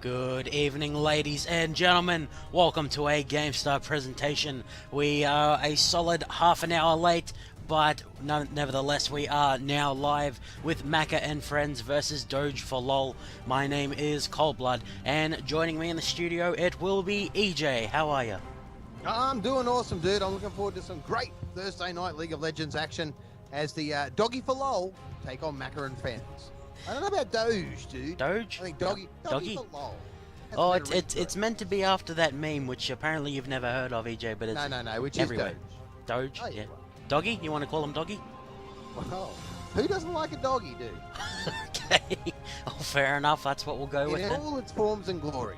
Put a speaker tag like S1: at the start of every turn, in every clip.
S1: Good evening, ladies and gentlemen. Welcome to a GameStar presentation. We are a solid half an hour late, but nevertheless, we are now live with Macka and Friends versus Doge for LOL. My name is Coldblood, and joining me in the studio, it will be EJ. How are you?
S2: I'm doing awesome, dude. I'm looking forward to some great Thursday night League of Legends action as the Doggy for LOL take on Macka and Friends. I don't know about Doge, dude.
S1: Doge?
S2: I think Doggy for LOL.
S1: Oh, it's meant to be after that meme, which apparently you've never heard of, EJ, but it's
S2: no, which
S1: everywhere.
S2: is
S1: Doge,
S2: Oh,
S1: yeah.
S2: yeah.
S1: Doggy? You want to call him Doggy?
S2: Well, who doesn't like a doggy, dude?
S1: Okay. Oh, fair enough. That's what we'll go with
S2: In
S1: then.
S2: all its forms and glories.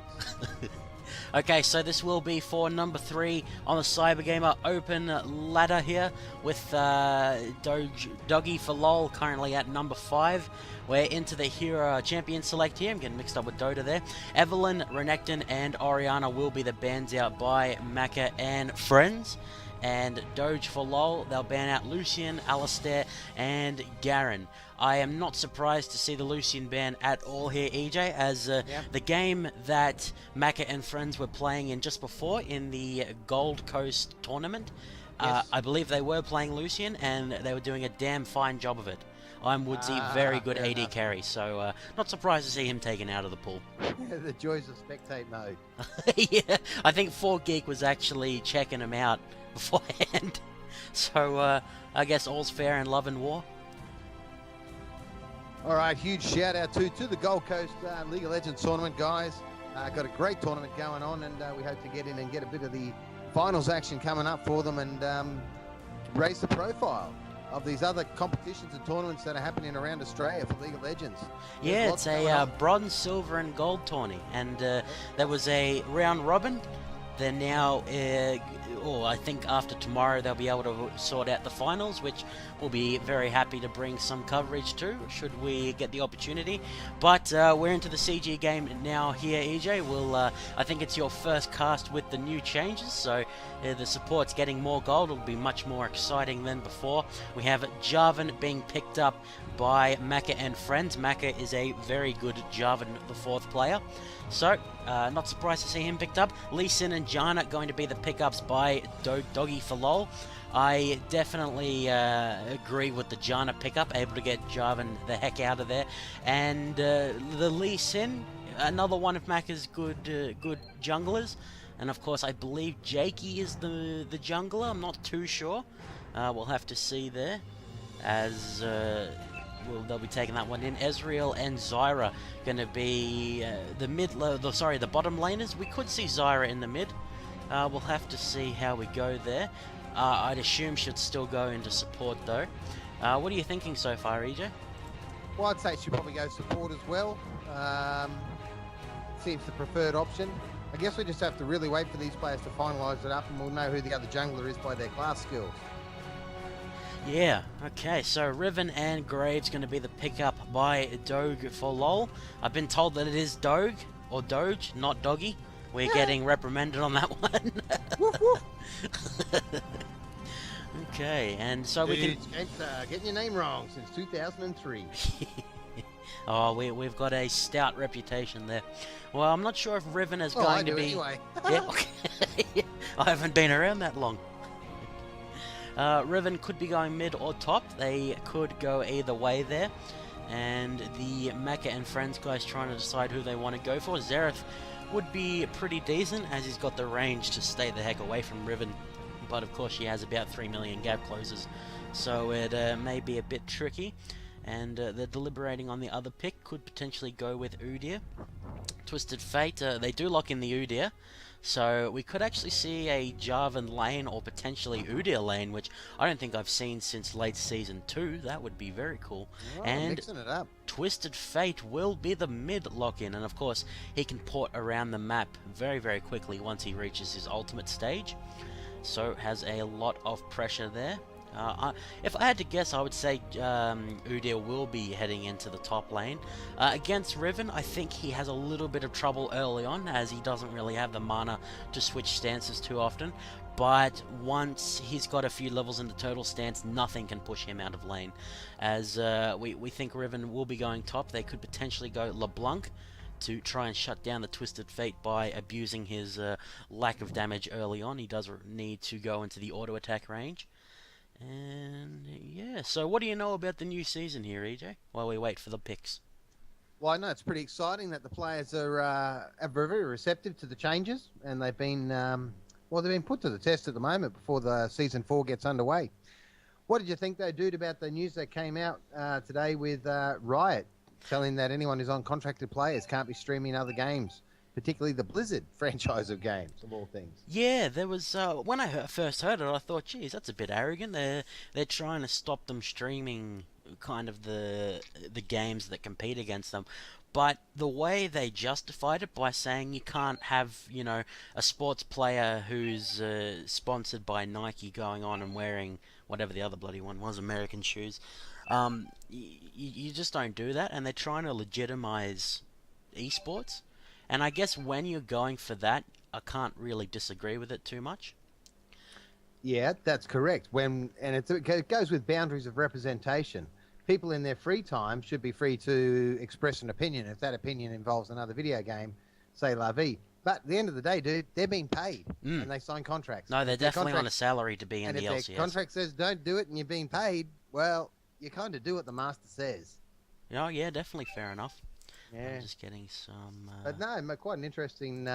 S1: Okay, so this will be for number 3 on the Cybergamer open ladder here with Doggy for LOL currently at number 5. We're into the hero champion select here. I'm getting mixed up with Dota there. Evelyn, Renekton, and Oriana will be the bans out by Macka and Friends. And Doge for LOL, they'll ban out Lucian, Alistair, and Garen. I am not surprised to see the Lucian ban at all here, EJ, as the game that Macka and Friends were playing in just before in the Gold Coast tournament,
S2: Yes.
S1: I believe they were playing Lucian, and they were doing a damn fine job of it. I'm Woodsy, very good
S2: fair
S1: AD
S2: enough.
S1: carry, so not surprised to see him taken out of the pool.
S2: The joys of spectate mode.
S1: Yeah, I think 4Geek was actually checking him out beforehand. So I guess all's fair in love and war.
S2: All right, huge shout out to the Gold Coast League of Legends tournament, guys. Got a great tournament going on, and we hope to get in and get a bit of the finals action coming up for them and raise the profile of these other competitions and tournaments that are happening around Australia for League of Legends. There's
S1: Yeah,
S2: lots
S1: it's
S2: going
S1: a
S2: on.
S1: bronze, silver, and gold tourney, and there was a round robin. They're now, I think after tomorrow they'll be able to sort out the finals, which we'll be very happy to bring some coverage to, should we get the opportunity. But we're into the CG game now here, EJ. I think it's your first cast with the new changes, so the support's getting more gold. It'll be much more exciting than before. We have Jarvan being picked up by Macka and Friends. Macka is a very good Jarvan, the 4th player. So, not surprised to see him picked up. Lee Sin and Janna going to be the pickups by Doggy for LOL. I definitely agree with the Janna pickup, able to get Jarvan the heck out of there. And the Lee Sin, another one of Macka's good junglers. And of course, I believe Jakey is the jungler. I'm not too sure. We'll have to see there, as they'll be taking that one in. Ezreal and Zyra going to be the bottom laners. We could see Zyra in the mid. We'll have to see how we go there. I'd assume should still go into support though. What are you thinking so far, EJ?
S2: Well, I'd say she'll probably go support as well. Seems the preferred option. I guess we just have to really wait for these players to finalise it up, and we'll know who the other jungler is by their class skills.
S1: Yeah, okay, so Riven and Graves going to be the pickup by Doge for LOL. I've been told that it is Doge, or Doge, not Doggy. We're getting reprimanded on that one.
S2: Woof, woof.
S1: Okay, and so
S2: Dude,
S1: we can...
S2: getting your name wrong since 2003.
S1: Oh, we've got a stout reputation there. Well, I'm not sure if Riven is
S2: I
S1: going
S2: do
S1: to be...
S2: anyway.
S1: Yeah, okay. I haven't been around that long. Riven could be going mid or top. They could go either way there. And the Macka and Friends guys trying to decide who they want to go for. Xerath would be pretty decent, as he's got the range to stay the heck away from Riven. But of course, she has about 3 million gap closes, so it may be a bit tricky. And they're deliberating on the other pick. Could potentially go with Udyr. Twisted Fate, they do lock in the Udyr. So we could actually see a Jarvan lane or potentially Udyr lane, which I don't think I've seen since late Season 2. That would be very cool.
S2: Oh,
S1: and
S2: mixing it up.
S1: Twisted Fate will be the mid lock-in, and of course he can port around the map very, very quickly once he reaches his ultimate stage. So has a lot of pressure there. If I had to guess, I would say Udyr will be heading into the top lane. Against Riven, I think he has a little bit of trouble early on, as he doesn't really have the mana to switch stances too often. But once he's got a few levels in the turtle stance, nothing can push him out of lane. As we think Riven will be going top. They could potentially go LeBlanc to try and shut down the Twisted Fate by abusing his lack of damage early on. He does need to go into the auto attack range. And yeah, so what do you know about the new season here, EJ, while we wait for the picks?
S2: Well, I know it's pretty exciting that the players are very receptive to the changes, and they've been they've been put to the test at the moment before the season 4 gets underway. What did you think they did about the news that came out today with Riot telling that anyone who's on contracted players can't be streaming other games, particularly the Blizzard franchise of games, of all things?
S1: Yeah, there was when I first heard it, I thought, geez, that's a bit arrogant. They're trying to stop them streaming kind of the games that compete against them. But the way they justified it by saying you can't have, a sports player who's sponsored by Nike going on and wearing whatever the other bloody one was, American shoes. You just don't do that, and they're trying to legitimize esports. And I guess when you're going for that, I can't really disagree with it too much.
S2: Yeah, that's correct. It goes with boundaries of representation. People in their free time should be free to express an opinion. If that opinion involves another video game, say la vie. But at the end of the day, dude, they're being paid and they sign contracts.
S1: No, they're definitely on a salary to be in the LCS.
S2: And if their contract says don't do it and you're being paid, well, you kind of do what the master says.
S1: Oh, yeah, definitely fair enough.
S2: Yeah.
S1: I'm just getting some...
S2: But no, quite an interesting,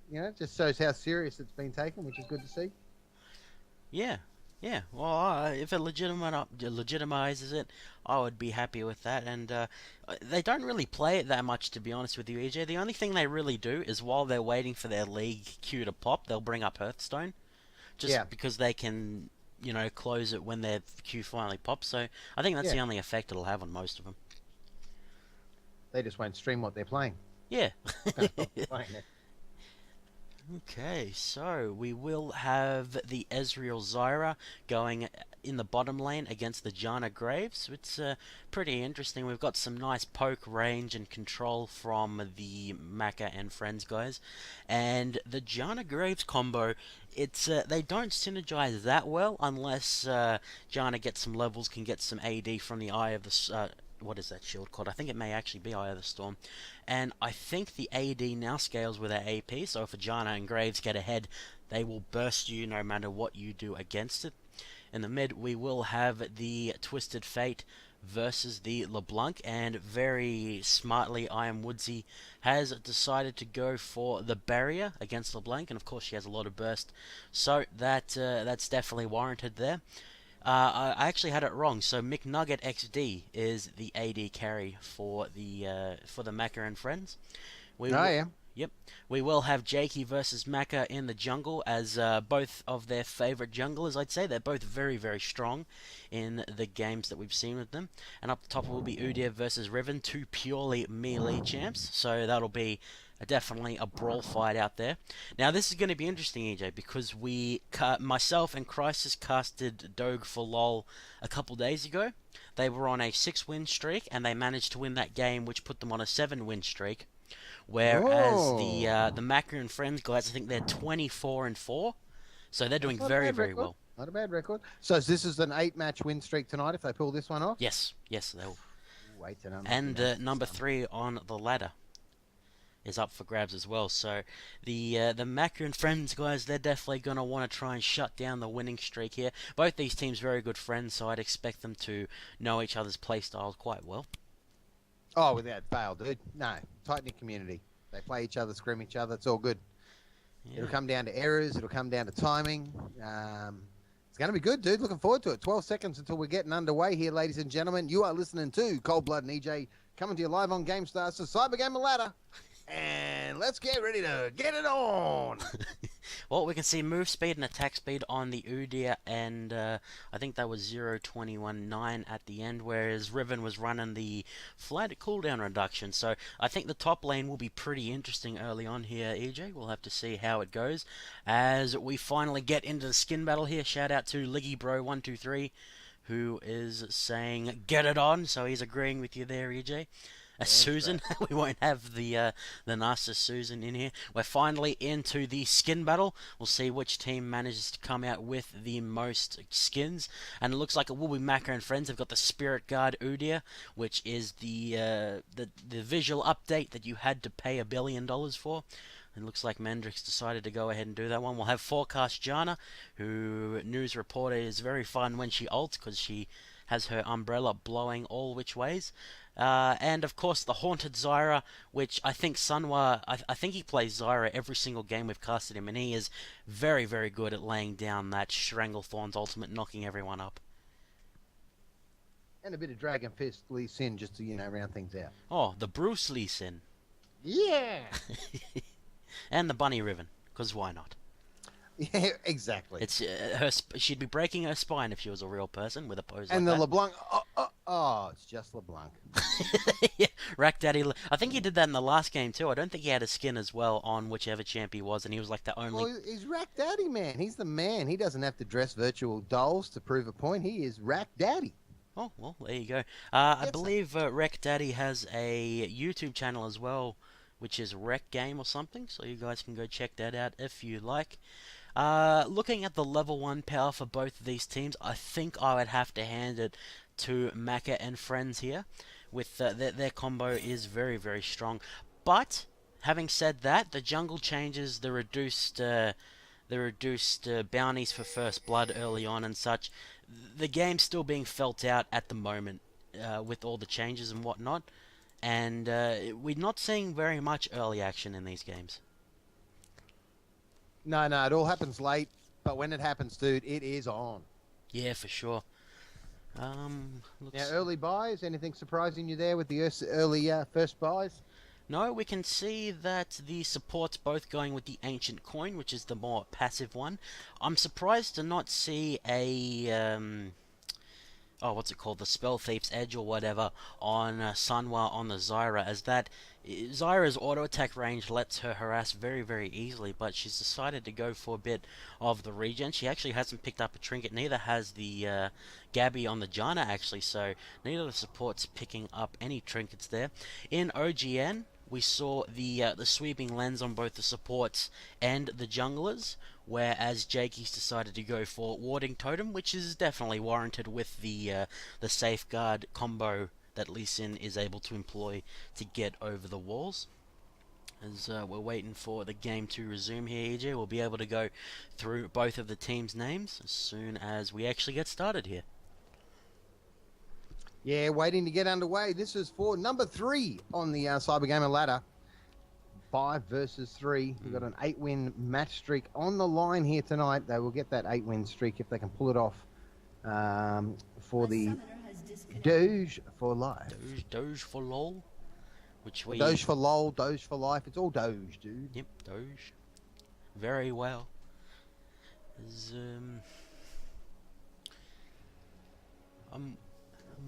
S2: it just shows how serious it's been taken, which is good to see.
S1: Yeah. Well, if it legitimizes it, I would be happy with that. And they don't really play it that much, to be honest with you, EJ. The only thing they really do is while they're waiting for their league queue to pop, they'll bring up Hearthstone. Because they can, close it when their queue finally pops. So I think that's the only effect it'll have on most of them.
S2: They just won't stream what they're playing.
S1: Yeah. Okay, so we will have the Ezreal Zyra going in the bottom lane against the Janna Graves. It's pretty interesting. We've got some nice poke range and control from the Macka and Friends guys. And the Janna Graves combo, it's they don't synergize that well unless Janna gets some levels, can get some AD from the Eye of the... what is that shield called? I think it may actually be Eye of the Storm. And I think the AD now scales with their AP, so if Janna and Graves get ahead, they will burst you no matter what you do against it. In the mid, we will have the Twisted Fate versus the LeBlanc, and very smartly, I Am Woodsy has decided to go for the barrier against LeBlanc, and of course she has a lot of burst, so that's definitely warranted there. I actually had it wrong. So McNugget XD is the AD carry for the Macka and Friends. Yep. We will have Jakey versus Macka in the jungle as both of their favorite junglers. I'd say they're both very, very strong in the games that we've seen with them. And up the top will be Udyr versus Riven, two purely melee champs. So that'll be definitely a brawl fight out there. Now this is going to be interesting, EJ, because myself and Crisis casted Doge for LOL a couple days ago. They were on a 6-win streak, and they managed to win that game, which put them on a 7-win streak. Whereas the Macka and Friends guys, I think they're 24-4, so they're doing very, very well.
S2: Not a bad record. So this is an 8-match win streak tonight if they pull this one off?
S1: Yes, they'll.
S2: Wait till
S1: and number 3 on the ladder is up for grabs as well. So the Macka and Friends guys, they're definitely going to want to try and shut down the winning streak here. Both these teams very good friends, so I'd expect them to know each other's playstyles quite well.
S2: Oh, without fail, dude. No, tight-knit community. They play each other, scrim each other. It's all good. Yeah. It'll come down to errors. It'll come down to timing. It's going to be good, dude. Looking forward to it. 12 seconds until we're getting underway here, ladies and gentlemen. You are listening to Cold Blood and EJ coming to you live on GameStar. So Cybergamer Ladder. And let's get ready to get it on.
S1: Well, we can see move speed and attack speed on the Udyr, and I think that was 0.21.9 at the end, whereas Riven was running the flat cooldown reduction. So I think the top lane will be pretty interesting early on here, EJ. We'll have to see how it goes as we finally get into the skin battle here. Shout out to LiggyBro123, who is saying get it on, so he's agreeing with you there, EJ. A Susan. We won't have the nicest Susan in here. We're finally into the skin battle. We'll see which team manages to come out with the most skins. And it looks like it will be Macka and friends. They've got the Spirit Guard Udyr, which is the visual update that you had to pay $1 billion for. It looks like Mendrix decided to go ahead and do that one. We'll have Forecast Jana, who news reporter is very fun when she ults because she has her umbrella blowing all which ways. And of course the Haunted Zyra, which I think Sunwa, I think he plays Zyra every single game we've casted him, and he is very, very good at laying down that Stranglethorn's ultimate, knocking everyone up.
S2: And a bit of Dragon Fist Lee Sin just to, round things out.
S1: Oh, the Bruce Lee Sin.
S2: Yeah!
S1: And the Bunny Ribbon, because why not?
S2: Yeah, exactly.
S1: It's she'd be breaking her spine if she was a real person with a pose
S2: and
S1: like
S2: the
S1: that.
S2: LeBlanc, it's just LeBlanc.
S1: Yeah, Rack Daddy. I think he did that in the last game too. I don't think he had a skin as well on whichever champ he was, and he was like the only.
S2: Well, he's Rack Daddy, man. He's the man. He doesn't have to dress virtual dolls to prove a point. He is Rack Daddy.
S1: Oh, well, there you go. I believe Rack Daddy has a YouTube channel as well, which is Rec Game or something, so you guys can go check that out if you like. Looking at the level 1 power for both of these teams, I think I would have to hand it to Macka and friends here. With their combo is very, very strong. But having said that, the jungle changes, the reduced bounties for first blood early on and such. The game's still being felt out at the moment with all the changes and whatnot. And we're not seeing very much early action in these games.
S2: No, it all happens late, but when it happens, dude, it is on.
S1: Yeah, for sure.
S2: Now, early buys, anything surprising you there with the early first buys?
S1: No, we can see that the support's both going with the Ancient Coin, which is the more passive one. I'm surprised to not see a... what's it called? The Spell Thief's Edge or whatever on Sunwa on the Zyra, as that Zyra's auto attack range lets her harass very, very easily, but she's decided to go for a bit of the regen. She actually hasn't picked up a trinket, neither has the Gabby on the Janna actually, so neither of the supports picking up any trinkets there. In OGN, we saw the sweeping lens on both the supports and the junglers, whereas Jakey's decided to go for Warding Totem, which is definitely warranted with the Safeguard combo that Lee Sin is able to employ to get over the walls. As we're waiting for the game to resume here, EJ, we'll be able to go through both of the teams' names as soon as we actually get started here.
S2: Yeah, waiting to get underway. This is for number 3 on the Cybergamer ladder. 5 versus 3. We've got an 8-win match streak on the line here tonight. They will get that 8-win streak if they can pull it off for the Doge for life.
S1: Doge for lol.
S2: Doge for lol, Doge for life. It's all Doge, dude.
S1: Yep, Doge. Very well. I'm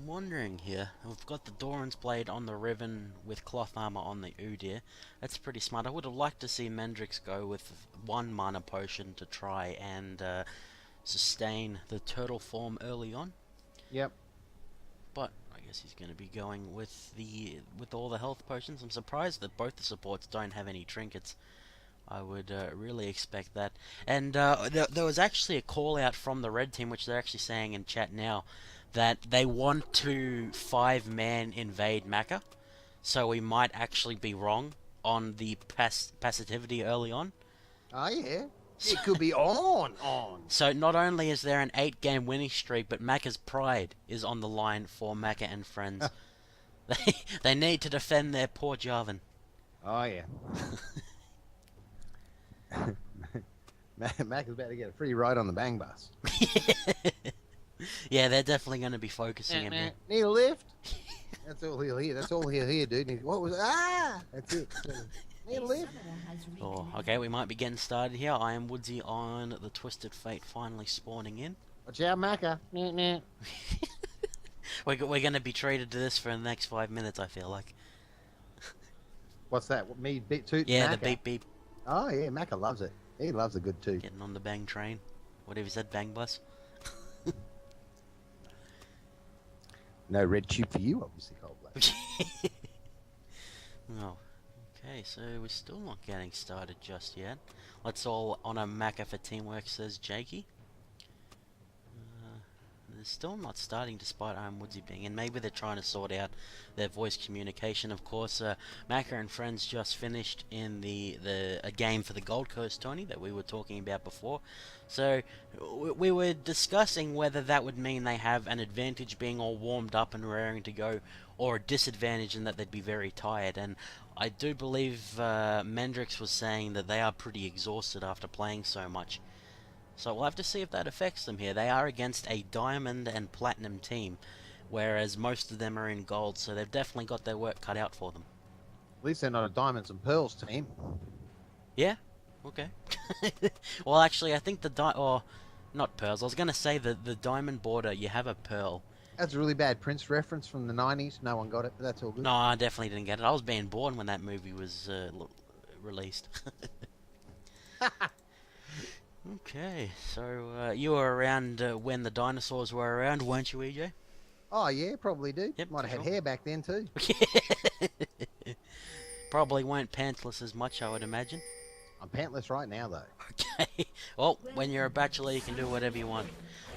S1: wondering here. We've got the Doran's Blade on the Riven with cloth armor on the Udyr. That's pretty smart. I would have liked to see Mendrix go with 1 mana potion to try and sustain the turtle form early on.
S2: Yep.
S1: But I guess he's going to be going with all the health potions. I'm surprised that both the supports don't have any trinkets. I would really expect that. And there was actually a call out from the red team, which they're actually saying in chat now, that they want to 5-man invade Macka. So we might actually be wrong on the passivity early on.
S2: Oh yeah. It could be on.
S1: So not only is there an 8-game winning streak, but Macka's pride is on the line for Macka and friends. They need to defend their poor Jarvan.
S2: Oh yeah. Macka's about to get a free ride on the bang bus.
S1: Yeah, they're definitely going to be focusing him here.
S2: Need a lift? That's all he'll hear. That's all he'll hear, dude. What was That's it. Need a lift?
S1: Oh, okay, we might be getting started here. I am Woodsy on the Twisted Fate finally spawning in.
S2: Watch out, Macka.
S1: We're going to be treated to this for the next 5 minutes, I feel like.
S2: What's that? Me beat toot?
S1: Yeah,
S2: Macka.
S1: the beep beep.
S2: Oh yeah, Macka loves it. He loves a good toot.
S1: Getting on the bang train. Whatever you said, bang bus.
S2: No red tube for you, obviously, Cold Blood.
S1: Oh, okay, so we're still not getting started just yet. Let's all honor Macka for teamwork, says Jakey. They're still not starting despite Iron Woodsy being in. Maybe they're trying to sort out their voice communication. Of course, Macka and friends just finished in a game for the Gold Coast, Tony, that we were talking about before. So we were discussing whether that would mean they have an advantage being all warmed up and raring to go, or a disadvantage in that they'd be very tired. And I do believe Mendrix was saying that they are pretty exhausted after playing so much. So we'll have to see if that affects them here. They are against a Diamond and Platinum team, whereas most of them are in Gold, so they've definitely got their work cut out for them.
S2: At least they're not a Diamonds and Pearls team.
S1: Yeah? Okay. Well, actually, I think or not Pearls. I was going to say the Diamond border, you have a Pearl.
S2: That's a really bad Prince reference from the 90s. No one got it, but that's all good.
S1: No, I definitely didn't get it. I was being born when that movie was released. Okay, so you were around when the dinosaurs were around, weren't you, EJ?
S2: Oh, yeah, probably do.
S1: Yep,
S2: Might have
S1: sure.
S2: had hair back then, too.
S1: Probably weren't pantless as much, I would imagine.
S2: I'm pantless right now, though.
S1: Okay, well, when you're a bachelor, you can do whatever you want.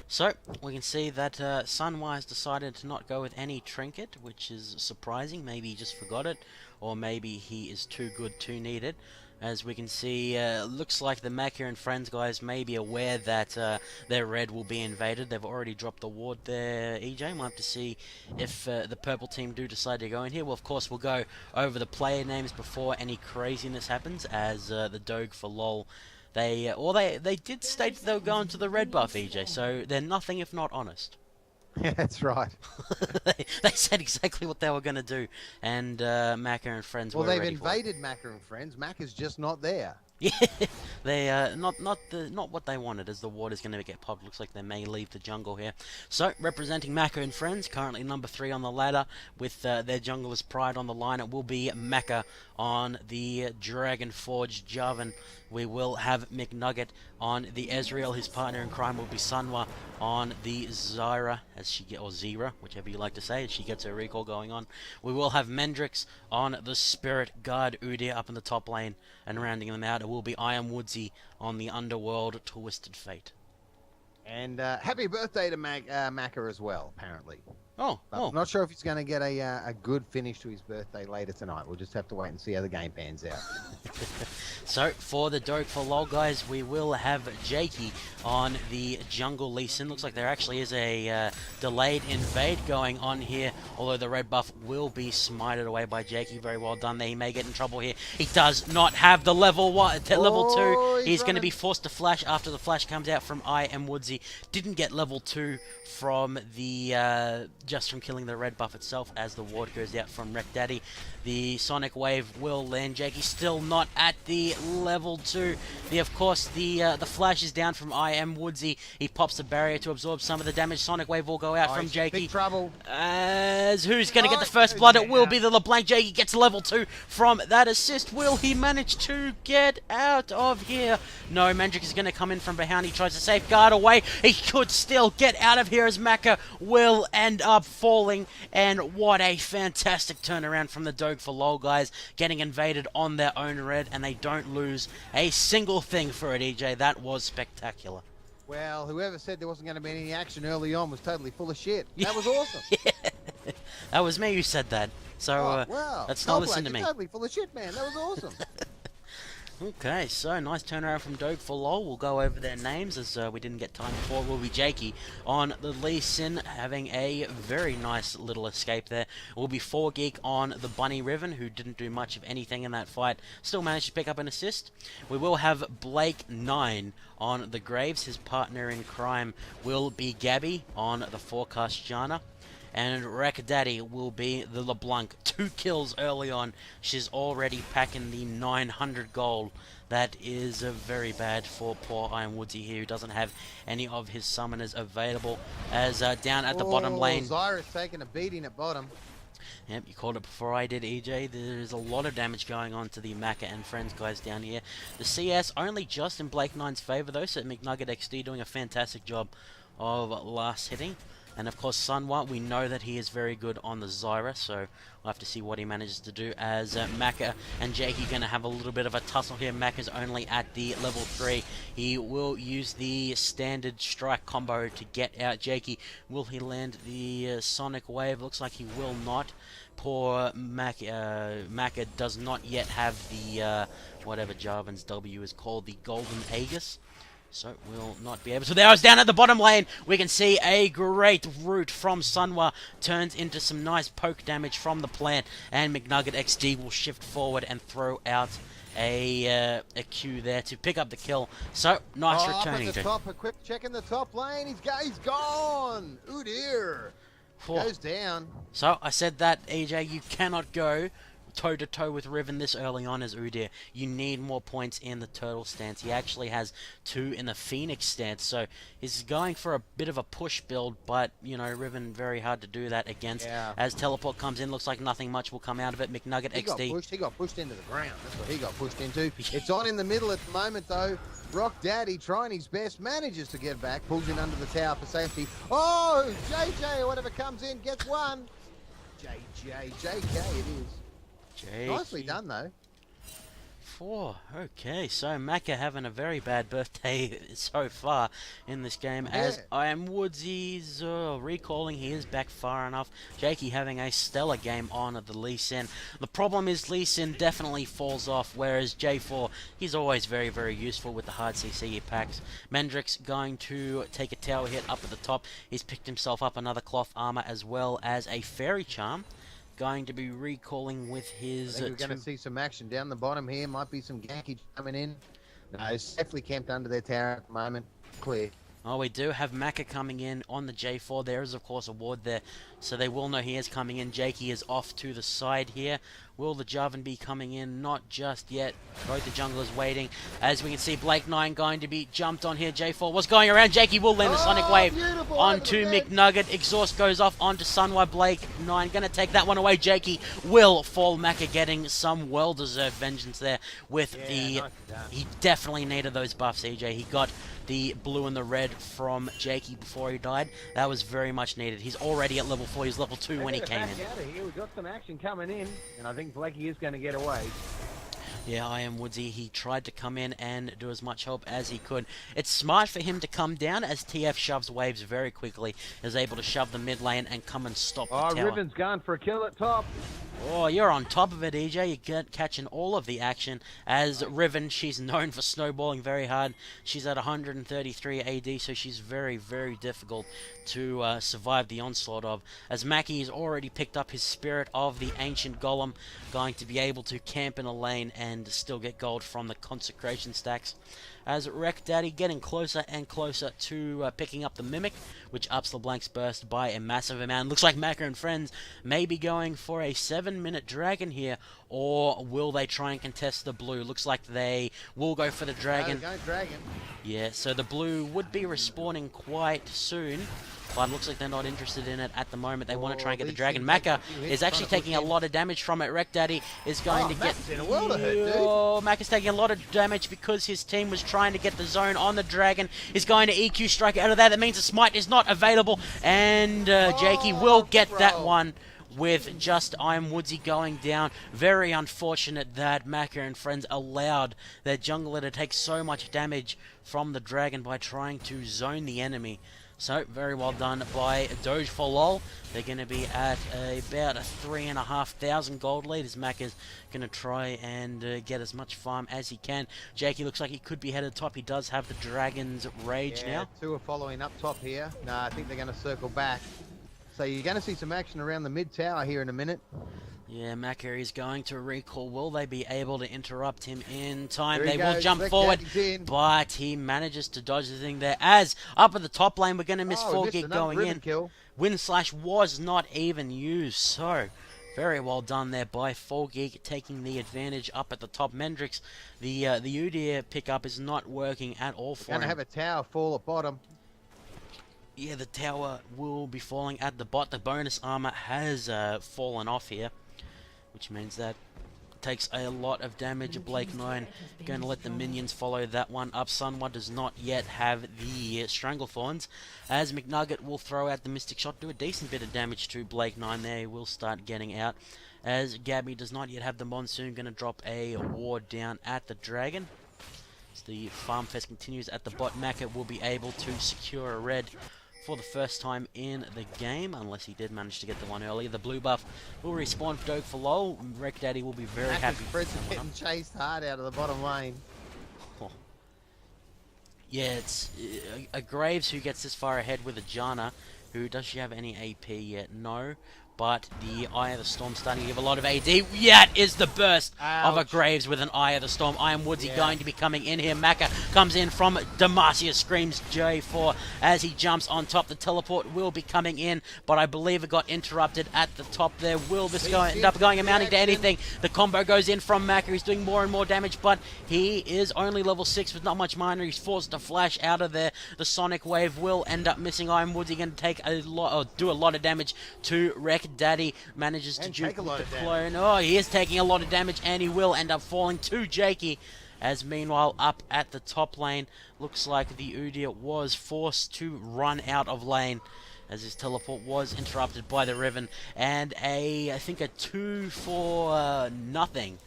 S1: So, we can see that Sunwise decided to not go with any trinket, which is surprising. Maybe he just forgot it, or maybe he is too good to need it. As we can see, looks like the Macka and Friends guys may be aware that their red will be invaded. They've already dropped the ward there, EJ. We'll have to see if the purple team do decide to go in here. Well, of course, we'll go over the player names before any craziness happens, as the Doge for LOL. They did state that they were going to the red buff, EJ, so they're nothing if not honest.
S2: Yeah, that's right.
S1: they said exactly what they were going to do, and Macka and Friends were ready for it.
S2: Well, they've invaded Macka and Friends. Macka's just not there.
S1: Yeah, they not what they wanted, as the ward is going to get popped. Looks like they may leave the jungle here. So, representing Macka and Friends, currently number 3 on the ladder, with their jungler's pride on the line. It will be Macka on the Dragon Forge Jarvan. We will have McNugget on the Ezreal. His partner in crime will be Sunwa on the Zyra, or Zira, whichever you like to say, as she gets her recall going on. We will have Mendrix on the Spirit Guard Udyr up in the top lane, and rounding them out, it will be Iron Woodsy on the Underworld Twisted Fate.
S2: And happy birthday to Macka as well, apparently.
S1: I'm
S2: not sure if he's going to get a good finish to his birthday later tonight. We'll just have to wait and see how the game pans out.
S1: So, for the Doge for LOL, guys, we will have Jakey on the jungle Lee Sin. Looks like there actually is a delayed invade going on here, although the red buff will be smited away by Jakey. Very well done there. He may get in trouble here. He does not have the level 2. He's going to be forced to flash after the flash comes out from I Am Woodsy. Didn't get level 2 from the just from killing the red buff itself, as the ward goes out from Wreck Daddy. The Sonic Wave will land. Jakey still not at the level 2. Of course, the flash is down from I Am Woodsy. He pops the barrier to absorb some of the damage. Sonic Wave will go out from Jakey.
S2: Big trouble.
S1: As who's going to get the first blood? It will be the LeBlanc. Jakey gets level 2 from that assist. Will he manage to get out of here? No, Mendrix is going to come in from behind. He tries to safeguard away. He could still get out of here, as Macka will end up falling. And what a fantastic turnaround from the Doge for LOL, guys. Getting invaded on their own red, and they don't lose a single thing for it, EJ. That was spectacular.
S2: Well, whoever said there wasn't going to be any action early on was totally full of shit. That was awesome.
S1: Yeah. That was me who said that. So,
S2: wow.
S1: let's not listen to me.
S2: Totally full of shit, man. That was awesome.
S1: Okay, so nice turnaround from Doge for LOL. We'll go over their names, as we didn't get time before. Will be Jakey on the Lee Sin, having a very nice little escape there. Will be 4Geek on the Bunny Riven, who didn't do much of anything in that fight. Still managed to pick up an assist. We will have Blake 9 on the Graves. His partner in crime will be Gabby on the Forecast Jana. And Wreck Daddy will be the LeBlanc. 2 kills early on. She's already packing the 900 gold. That is very bad for poor Iron Woodsy here, who doesn't have any of his summoners available. As down at the bottom lane...
S2: Zyra's taking a beating at bottom.
S1: Yep, you called it before I did, EJ. There's a lot of damage going on to the Macka and Friends guys down here. The CS only just in Blake 9's favour though, so McNugget XD doing a fantastic job of last hitting. And of course, Sunwa, we know that he is very good on the Zyra, so we'll have to see what he manages to do. As Macka and Jakey going to have a little bit of a tussle here. Macka's only at the level 3. He will use the standard strike combo to get out Jakey. Will he land the Sonic Wave? Looks like he will not. Poor Macka does not yet have the, whatever Jarvan's W is called, the Golden Aegis. So we'll not be able to. There is down at the bottom lane. We can see a great root from Sunwa turns into some nice poke damage from the plant, and McNugget XD will shift forward and throw out a Q there to pick up the kill. So nice returning.
S2: Up at the top, a quick check in the top lane. He's gone. Ooh dear. Goes down.
S1: So I said that, EJ, you cannot go toe-to-toe with Riven this early on as Udyr. You need more points in the Turtle stance. He actually has 2 in the Phoenix stance, so he's going for a bit of a push build, but, you know, Riven very hard to do that against.
S2: Yeah.
S1: As Teleport comes in, looks like nothing much will come out of it. McNugget XD.
S2: He got pushed into the ground. That's what he got pushed into. It's on in the middle at the moment, though. Rock Daddy trying his best, manages to get back, pulls in under the tower for safety. Oh, JJ or whatever comes in, gets one. JK it is. Nicely done, though.
S1: 4. Okay, so Macka having a very bad birthday so far in this game. Yeah. As I am Woodsy's recalling, he is back far enough. Jakey having a stellar game on the Lee Sin. The problem is Lee Sin definitely falls off, whereas J4, he's always very, very useful with the hard CC packs. Mendrix going to take a tower hit up at the top. He's picked himself up another cloth armor as well as a fairy charm. Going to be recalling with his...
S2: I think we're going to see some action down the bottom here. Might be some Genki coming in. No, it's safely camped under their tower at the moment. Clear.
S1: Oh, we do have Macka coming in on the J4. There is, of course, a ward there, so they will know he is coming in. Jakey is off to the side here. Will the Jarvan be coming in? Not just yet. Both the junglers waiting. As we can see, Blake 9 going to be jumped on here. J4 was going around. Jakey will land the Sonic Wave onto McNugget. Exhaust goes off onto Sunway. Blake 9 going to take that one away. Jakey will fall. Macka getting some well-deserved vengeance there with the... He definitely needed those buffs, EJ. He got the blue and the red from Jakey before he died. That was very much needed. He's already at level 4. He's level 2 when he came in.
S3: Out of here. We've got some action coming in, and I think Blakey is going to get away.
S1: Yeah, I am Woodsy. He tried to come in and do as much help as he could. It's smart for him to come down as TF shoves waves very quickly. Is able to shove the mid lane and come and stop the tower.
S3: Riven's gone for a kill at top.
S1: Oh, you're on top of it, EJ. You're catching all of the action. As Riven, she's known for snowballing very hard. She's at 133 AD, so she's very, very difficult to survive the onslaught of. As Mackie has already picked up his Spirit of the Ancient Golem, going to be able to camp in a lane and still get gold from the Consecration stacks. As Wreck Daddy getting closer and closer to picking up the Mimic, which ups the Blank's Burst by a massive amount. Looks like Macka and friends may be going for a 7-minute dragon here, or will they try and contest the blue? Looks like they will go for the dragon.
S2: Go dragon.
S1: Yeah, so the blue would be respawning quite soon, but it looks like they're not interested in it at the moment. They want to try and get the dragon. Macka is actually taking a lot of damage from it. Wreck Daddy is going to get...
S2: in a world of hurt, dude.
S1: Oh, Macka's taking a lot of damage because his team was trying to get the zone on the dragon. He's going to EQ strike out of that. That means the smite is not available, and Jakey will get that one with just I'm Woodsy going down. Very unfortunate that Macka and friends allowed their jungler to take so much damage from the dragon by trying to zone the enemy. So, very well done by Doge for lol. They're going to be at about a 3,500 gold lead as Macka's going to try and get as much farm as he can. Jakey looks like he could be headed top. He does have the Dragon's Rage now.
S2: 2 are following up top here. No, I think they're going to circle back. So you're going to see some action around the mid tower here in a minute.
S1: Yeah, Macka is going to recall. Will they be able to interrupt him in time?
S2: They
S1: will jump forward, but he manages to dodge the thing there. As up at the top lane, we're going to miss 4-Gig going in. Wind Slash was not even used, so very well done there by 4-Gig, taking the advantage up at the top. Mendrix, the Udyr pickup is not working at all for him.
S2: Going to have a tower fall at bottom.
S1: Yeah, the tower will be falling at the bot. The bonus armor has fallen off here, which means that takes a lot of damage. Blake 9 going to let the minions follow that one up. Sunwa does not yet have the Stranglethorns, as McNugget will throw out the Mystic Shot, do a decent bit of damage to Blake 9 there. He will start getting out, as Gabby does not yet have the Monsoon, going to drop a ward down at the Dragon. As the Farm Fest continues at the bot, Macka will be able to secure a red for the first time in the game, unless he did manage to get the one earlier. The blue buff will respawn for Doge for lol. Wreck Daddy will be very happy.
S2: Fred's getting chased hard out of the bottom lane.
S1: Oh. Yeah, it's a Graves who gets this far ahead with a Janna. Who, does she have any AP yet? No. But the Eye of the Storm starting to give a lot of AD. That is the burst of a Graves with an Eye of the Storm. I am Woodsy going to be coming in here. Macka comes in from Demacia, screams J4 as he jumps on top. The teleport will be coming in, but I believe it got interrupted at the top there. Will this end up going amounting to anything? The combo goes in from Macka. He's doing more and more damage, but he is only level 6 with not much mana. He's forced to flash out of there. The Sonic Wave will end up missing. I am Woodsy going to take a lot, or do a lot of damage to Wreck Daddy. Manages to juke with the clone. Oh, he is taking a lot of damage, and he will end up falling to Jakey. As meanwhile, up at the top lane, looks like the Udyr was forced to run out of lane, as his teleport was interrupted by the Riven, and I think a 2 for nothing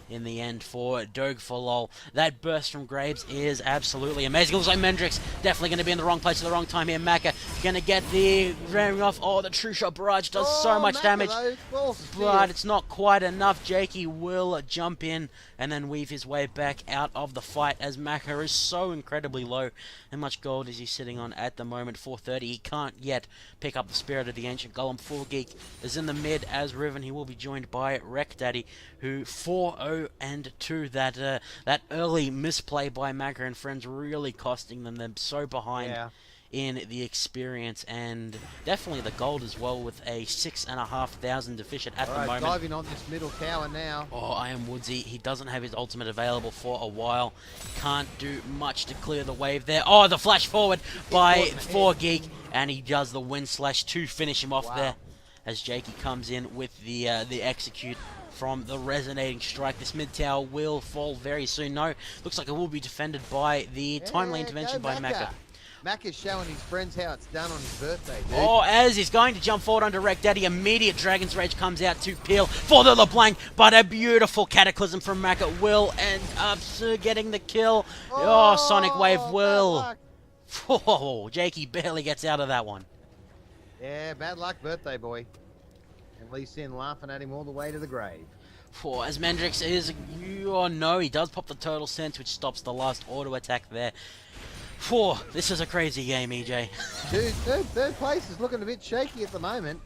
S1: in the end for Doge for lol. That burst from Graves is absolutely amazing. Looks like Mendrix definitely going to be in the wrong place at the wrong time here. Macka going to get the ramming off. Oh, the True Shot Barrage does so much damage, but it's not quite enough. Jakey will jump in and then weave his way back out of the fight, as Macka is so incredibly low. How much gold is he sitting on at the moment? 430. He can't yet pick up the Spirit of the Ancient Golem. Full Geek is in the mid as Riven. He will be joined by Wreck Daddy, who 4-0 and 2. That early misplay by Macka and friends really costing them. They're so behind in the experience, and definitely the gold as well, with a 6,500 deficient at the moment.
S2: Diving on this middle tower now.
S1: Oh, I am Woodsy. He doesn't have his ultimate available for a while. Can't do much to clear the wave there. Oh, the flash forward by 4Geek, and he does the Wind Slash to finish him off there, as Jakey comes in with the execute from the resonating strike. This mid tower will fall very soon. No, looks like it will be defended by the timely intervention by Macka.
S2: Macka's showing his friends how it's done on his birthday, dude.
S1: Oh, as he's going to jump forward onto Wreck Daddy, immediate Dragon's Rage comes out to peel for the LeBlanc, but a beautiful Cataclysm from Macka will end up getting the kill. Oh, Sonic Wave will. Oh, Jakey barely gets out of that one.
S2: Yeah, bad luck, birthday boy. And Lee Sin laughing at him all the way to the grave.
S1: As Mendrix is, no, he does pop the Total Sense, which stops the last auto attack there. This is a crazy game, EJ.
S2: Dude, third place is looking a bit shaky at the moment.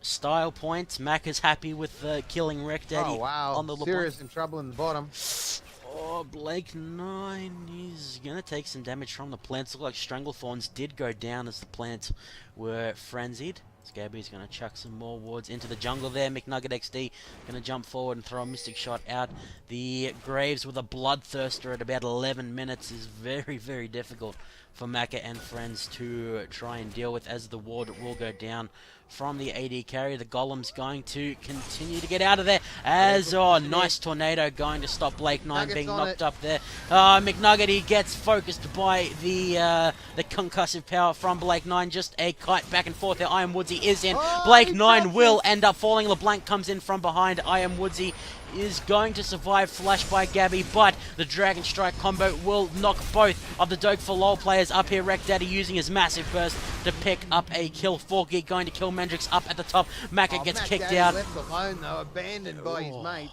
S1: Style points. Macka's happy with killing Wreck Daddy.
S2: Oh, wow.
S1: On the
S2: Serious in trouble in the bottom.
S1: Oh, Blake 9 is going to take some damage from the plants. Look like Stranglethorns did go down as the plants were frenzied. Gabby's going to chuck some more wards into the jungle there. McNugget XD going to jump forward and throw a Mystic Shot out. The Graves with a Bloodthirster at about 11 minutes is very, very difficult for Macka and friends to try and deal with, as the ward will go down from the AD carry. The Golem's going to continue to get out of there, as nice tornado going to stop Blake 9 being knocked up there. McNugget, he gets focused by the concussive power from Blake 9. Just a kite back and forth there. I am Woodsy is in. Blake 9 will end up falling. LeBlanc comes in from behind. I am Woodsy is going to survive, flash by Gabby, but the Dragon Strike combo will knock both of the Doge for lol players up here. Wreck Daddy using his massive burst to pick up a kill. 4Geek going to kill Mendrix up at the top. Macka gets kicked out.
S2: Left alone though, abandoned by his mates.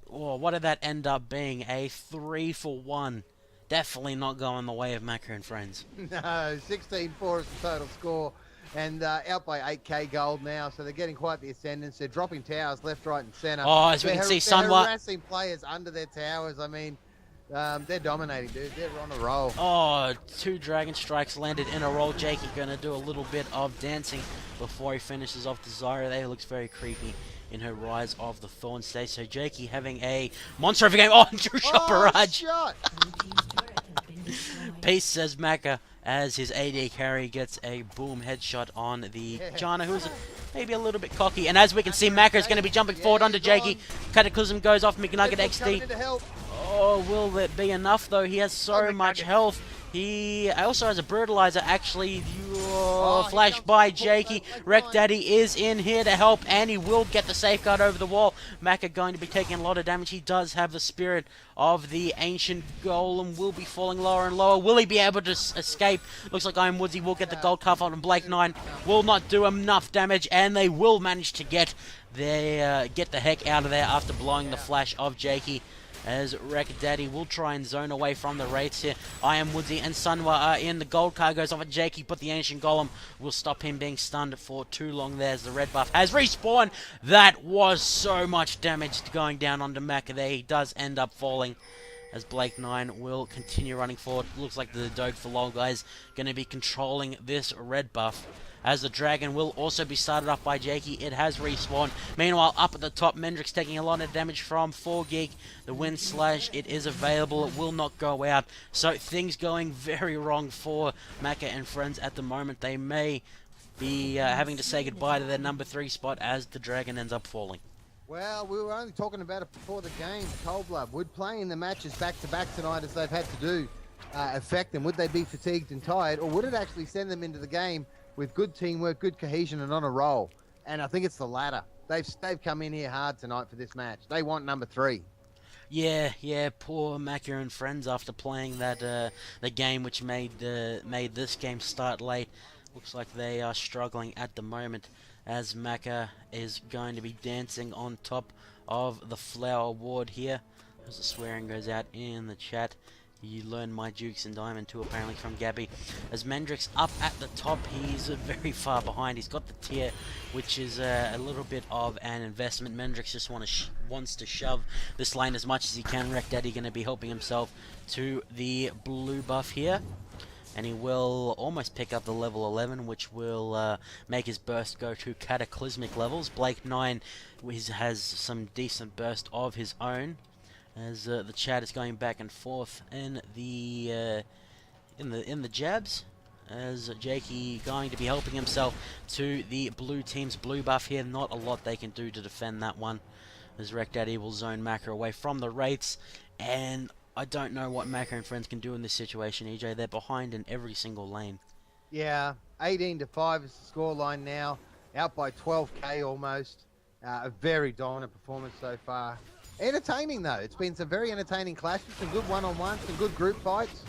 S1: What did that end up being? A 3 for 1. Definitely not going the way of Macka and friends.
S2: No, 16-4 is the total score. And out by 8k gold now, so they're getting quite the ascendance. They're dropping towers left, right, and centre.
S1: Oh, as we can see,
S2: they're harassing players under their towers. I mean, they're dominating, dude. They're on a roll.
S1: Oh, 2 Dragon Strikes landed in a roll. Jakey going to do a little bit of dancing before he finishes off the Zyra there. Looks very creepy in her Rise of the Thorn stage. So Jakey having a monster of a game. Oh, True Shot Barrage. Peace, says Macka, as his AD carry gets a boom headshot on the Janna, who's maybe a little bit cocky. And as we can see, Macka is going to be jumping forward onto Jakey. Cataclysm goes off McNugget XD. Oh, will it be enough though? He has so much health. He also has a brutalizer, actually. Flashed by Jakey. Wreck Daddy is in here to help, and he will get the safeguard over the wall. Macka going to be taking a lot of damage. He does have the spirit of the ancient golem. Will be falling lower and lower. Will he be able to escape? Looks like Iron Woodsy will get the gold cuff on, and Blake 9 will not do enough damage, and they will manage to get the heck out of there after blowing the flash of Jakey. As Wreck Daddy will try and zone away from the wraiths here. I Am Woodsy and Sunwa are in. The gold card goes off at Jakey, but the Ancient Golem will stop him being stunned for too long there as the red buff has respawned. That was so much damage going down onto Macka there. He does end up falling as Blake 9 will continue running forward. Looks like the Doge for LOL guys going to be controlling this red buff. As the dragon will also be started off by Jakey. It has respawned. Meanwhile, up at the top, Mendrix taking a lot of damage from 4Gig. The Wind Slash, it is available. It will not go out. So things going very wrong for Macka and friends at the moment. They may be having to say goodbye to their number 3 spot as the dragon ends up falling.
S2: Well, we were only talking about it before the game. Cold Blood, would playing the matches back-to-back tonight as they've had to do affect them? Would they be fatigued and tired, or would it actually send them into the game with good teamwork, good cohesion, and on a roll? And I think it's the latter. They've come in here hard tonight for this match. They want number 3.
S1: Yeah, poor Macka and friends after playing that the game which made this game start late. Looks like they are struggling at the moment as Macka is going to be dancing on top of the flower ward here. As the swearing goes out in the chat. You learn my Dukes and Diamond too, apparently, from Gabby. As Mendrix up at the top, he's very far behind. He's got the tier, which is a little bit of an investment. Mendrix just wants to shove this lane as much as he can. Wreck Daddy going to be helping himself to the blue buff here. And he will almost pick up the level 11, which will make his burst go to cataclysmic levels. Blake 9 has some decent burst of his own. As the chat is going back and forth in the jabs, as Jakey going to be helping himself to the blue team's blue buff here. Not a lot they can do to defend that one, as Wreck Daddy will zone Macka away from the wraiths, and I don't know what Macka and friends can do in this situation. EJ, they're behind in every single lane. Yeah,
S2: 18-5 is the scoreline now, out by 12k almost. A very dominant performance so far. Entertaining though. It's been some very entertaining clashes, some good one-on-ones, some good group fights.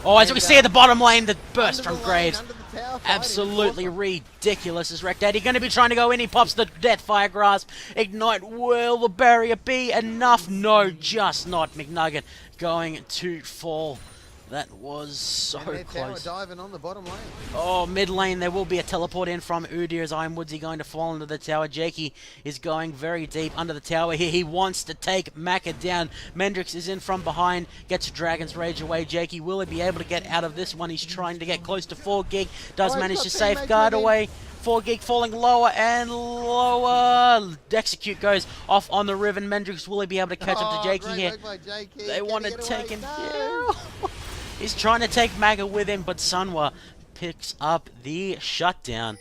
S1: Oh, as we see at the bottom lane, the burst from Graves. Absolutely ridiculous. Is Wreck Daddy going to be trying to go in? He pops the Deathfire Grasp. Ignite. Will the barrier be enough? No, just not. McNugget going to fall. That was so close.
S2: Diving on the bottom lane.
S1: Oh, mid lane, there will be a teleport in from Udyr as Iron Woodsy going to fall into the tower. Jakey is going very deep under the tower here. He wants to take Macka down. Mendrix is in from behind, gets Dragon's Rage away. Jakey, will he be able to get out of this one? He's trying to get close to 4Gig. Does manage to safeguard away. 4Gig falling lower and lower. Execute goes off on the Riven. Mendrix, will he be able to catch up to Jakey here? They want to take him down. He's trying to take Macka with him, but Sunwa picks up the shutdown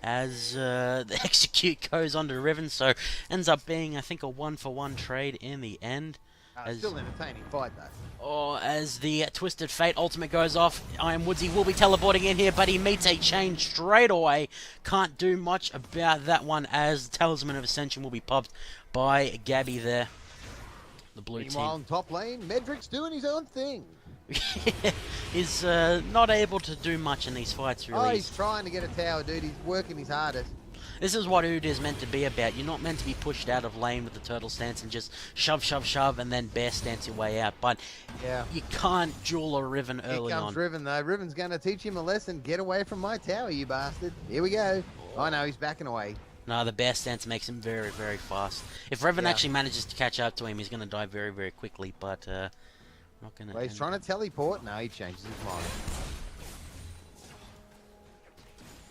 S1: as the execute goes onto Riven. So ends up being, I think, a 1-for-1 trade in the end.
S2: Still entertaining fight though.
S1: Oh, as the Twisted Fate ultimate goes off, Iron Woodsy will be teleporting in here, but he meets a chain straight away. Can't do much about that one as the Talisman of Ascension will be popped by Gabby there. The blue team.
S2: Meanwhile, in top lane, Mendrix doing his own thing.
S1: He's not able to do much in these fights, really.
S2: Oh, he's trying to get a tower, dude. He's working his hardest.
S1: This is what Ood is meant to be about. You're not meant to be pushed out of lane with the turtle stance and just shove, shove, shove, and then bear stance your way out. But
S2: yeah,
S1: you can't duel a Riven early on.
S2: Here comes Riven, though. Riven's going to teach him a lesson. Get away from my tower, you bastard. Here we go. Oh, no, he's backing away.
S1: No, the bear stance makes him very, very fast. If Riven actually manages to catch up to him, he's going to die very, very quickly. But not going to.
S2: Well, he's trying to teleport. No, he changes his mind.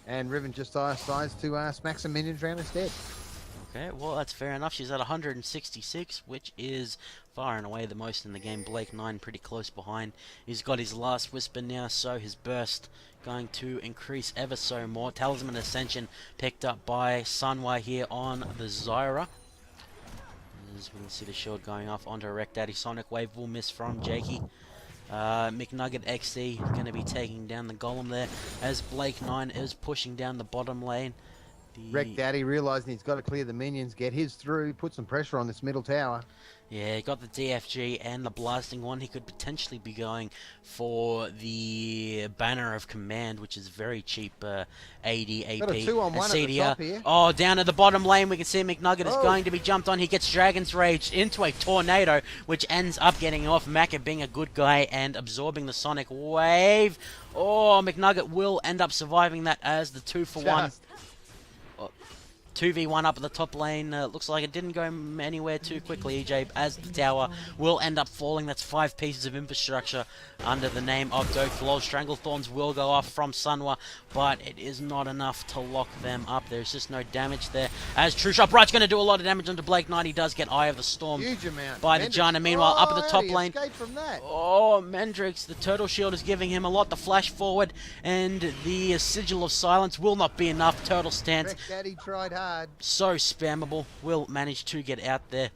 S2: And Riven just decides to smack some minions around instead.
S1: Okay, well, that's fair enough. She's at 166, which is far and away the most in the game. Blake 9 pretty close behind. He's got his last whisper now, so his burst going to increase ever so more. Talisman Ascension picked up by Sunway here on the Zyra. As we can see the shield going off onto Wreck Daddy. Sonic Wave will miss from Jakey. McNugget XD going to be taking down the Golem there as Blake 9 is pushing down the bottom lane.
S2: Wreck Daddy realising he's got to clear the minions, get his through, put some pressure on this middle tower.
S1: Yeah, he got the DFG and the blasting one. He could potentially be going for the Banner of Command, which is very cheap AD, AP,
S2: Got a 2-on-1
S1: and
S2: at the
S1: CDR.
S2: top here.
S1: Oh, down at the bottom lane, we can see McNugget is going to be jumped on. He gets Dragon's Rage into a Tornado, which ends up getting off. Macka being a good guy and absorbing the Sonic Wave. Oh, McNugget will end up surviving that as the 2-for-1. 2v1 up at the top lane. Looks like it didn't go anywhere too quickly, EJ, as the tower will end up falling. That's 5 pieces of infrastructure under the name of Doge. Stranglethorns will go off from Sunwa, but it is not enough to lock them up. There's just no damage there. As True Shot Bright's going to do a lot of damage onto Blake Knight. He does get Eye of the Storm by the Janna. Meanwhile, up at the top lane, oh, Mendrix, the Turtle Shield is giving him a lot. The flash forward and the Sigil of Silence will not be enough. Turtle stance.
S2: Daddy tried hard.
S1: So spammable. Will manage to get out there.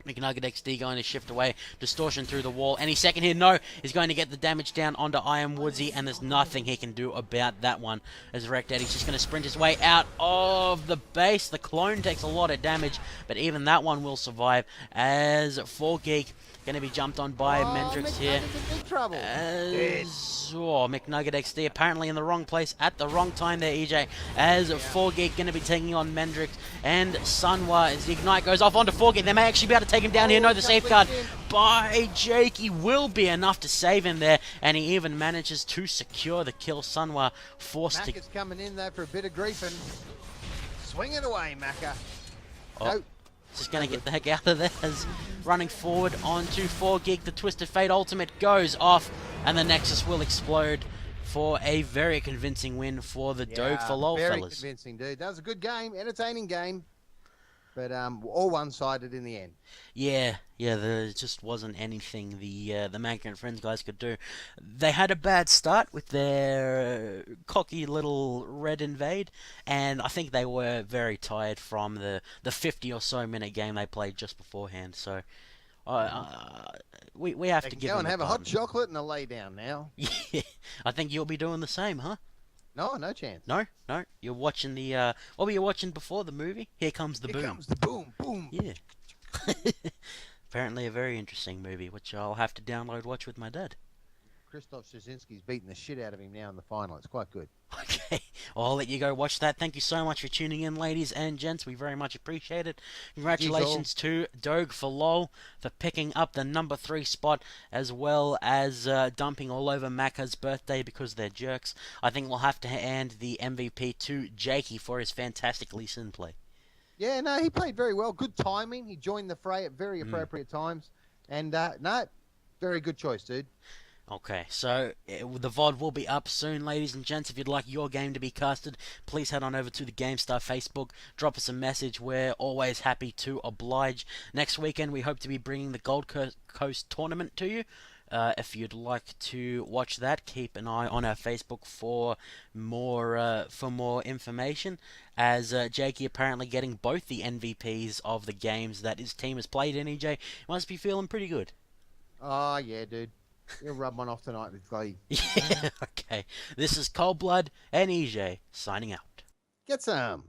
S1: McNugget XD going to shift away. Distortion through the wall. Any second here, no. He's going to get the damage down onto Iron Woodsy, and there's nothing he can do about that one. As Wreck Daddy's just going to sprint his way out of the base. The clone takes a lot of damage, but even that one will survive. As 4Geek going to be jumped on by Mendrix here.
S2: In big trouble.
S1: McNugget XD apparently in the wrong place at the wrong time there, EJ. As 4Geek going to be taking on Mendrix and Sunwa as the Ignite goes off onto 4Geek. They may actually be able to take him down here. No, the safeguard by Jakey will be enough to save him there, and he even manages to secure the kill. Sunwa forced to...
S2: Macka's coming in there for a bit of griefing. Swing it away, Macka.
S1: No. Just going to get the heck out of there as running forward onto 4Geek. The Twisted Fate ultimate goes off, and the Nexus will explode for a very convincing win for the Doge for LOL,
S2: very
S1: fellas.
S2: Convincing, dude. That was a good game, entertaining game, but all one-sided in the end.
S1: Yeah, there just wasn't anything the Macka and Friends guys could do. They had a bad start with their cocky little red invade, and I think they were very tired from the 50 or so minute game they played just beforehand. So we have to give them
S2: go and have a hot
S1: pardon.
S2: chocolate and a lay down now.
S1: Yeah, I think you'll be doing the same, huh?
S2: No chance.
S1: No, you're watching the what were you watching before the movie? Here Comes the Boom.
S2: Here comes the boom, boom.
S1: Yeah. Apparently a very interesting movie, which I'll have to watch with my dad.
S2: Krzysztof Szczecinski's beating the shit out of him now in the final. It's quite good.
S1: Okay, well, I'll let you go watch that. Thank you so much for tuning in, ladies and gents. We very much appreciate it. Congratulations to Doge for LOL for picking up the number 3 spot, as well as dumping all over Macka's birthday because they're jerks. I think we'll have to hand the MVP to Jakey for his fantastic Lee Sin play.
S2: Yeah, no, he played very well. Good timing. He joined the fray at very appropriate times. And, no, very good choice, dude.
S1: Okay, so the VOD will be up soon, ladies and gents. If you'd like your game to be casted, please head on over to the GameStar Facebook. Drop us a message. We're always happy to oblige. Next weekend, we hope to be bringing the Gold Coast tournament to you. If you'd like to watch that, keep an eye on our Facebook for more information. As Jakey apparently getting both the MVPs of the games that his team has played in, EJ, must be feeling pretty good.
S2: Oh, yeah, dude. You'll rub one off tonight with Glee.
S1: Yeah, okay. This is Cold Blood and EJ signing out.
S2: Get some.